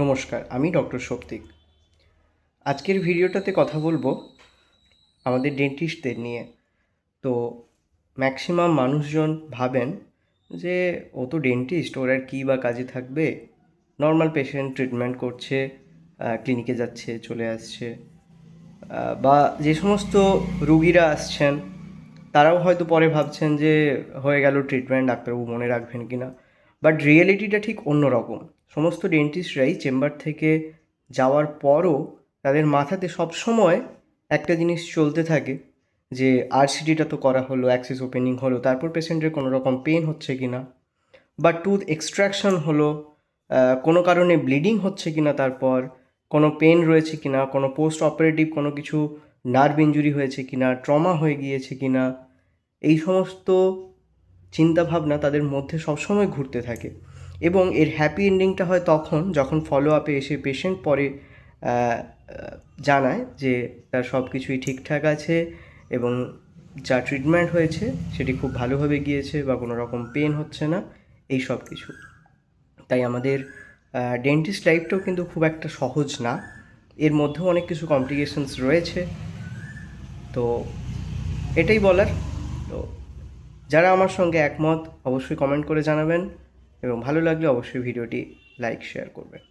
নমস্কার, আমি ডক্টর শক্তিক। আজকের ভিডিওটাতে কথা বলবো আমাদের ডেন্টিস্টদের নিয়ে। তো ম্যাক্সিমাম মানুষজন ভাবেন যে ও তো ডেন্টিস্ট, ওর আর কী বা কাজে থাকবে, নর্মাল পেশেন্ট ট্রিটমেন্ট করছে, ক্লিনিকে যাচ্ছে চলে আসছে, বা যে সমস্ত রুগীরা আসছেন তারাও হয়তো পরে ভাবছেন যে হয়ে গেল ট্রিটমেন্ট, ডাক্তারবাবু মনে রাখবেন কি না। বাট রিয়েলিটিটা ঠিক অন্য রকম। সমস্ত ডেন্টিস্টরাই চেম্বার থেকে যাওয়ার পরও তাদের মাথাতে সবসময় একটা জিনিস চলতে থাকে যে আরসিটিটা তো করা হলো, অ্যাক্সিস ওপেনিং হলো, তারপর পেশেন্টের কোনো রকম পেন হচ্ছে কি না, বা টুথ এক্সট্রাকশন হলো, কোনো কারণে ব্লিডিং হচ্ছে কি না, তারপর কোনো পেন রয়েছে কি না, কোনো পোস্ট অপারেটিভ কোনো কিছু নার্ভ ইঞ্জুরি হয়েছে কি না, ট্রমা হয়ে গিয়েছে কি না, এই সমস্ত চিন্তাভাবনা তাদের মধ্যে সবসময় ঘুরতে থাকে। এবং এর হ্যাপি এন্ডিংটা হয় তখন যখন ফলো আপে এসে পেশেন্ট পরে জানায় যে তার সব কিছুই ঠিকঠাক আছে এবং যা ট্রিটমেন্ট হয়েছে সেটি খুব ভালোভাবে গিয়েছে বা কোনো রকম পেন হচ্ছে না, এই সব কিছু। তাই আমাদের ডেন্টিস্ট লাইফটাও কিন্তু খুব একটা সহজ না, এর মধ্যেও অনেক কিছু কমপ্লিকেশনস রয়েছে। তো এটাই বলার। তো যারা আমার সঙ্গে একমত অবশ্যই কমেন্ট করে জানাবেন, এবং ভালো লাগলে অবশ্যই ভিডিওটি লাইক শেয়ার করবেন।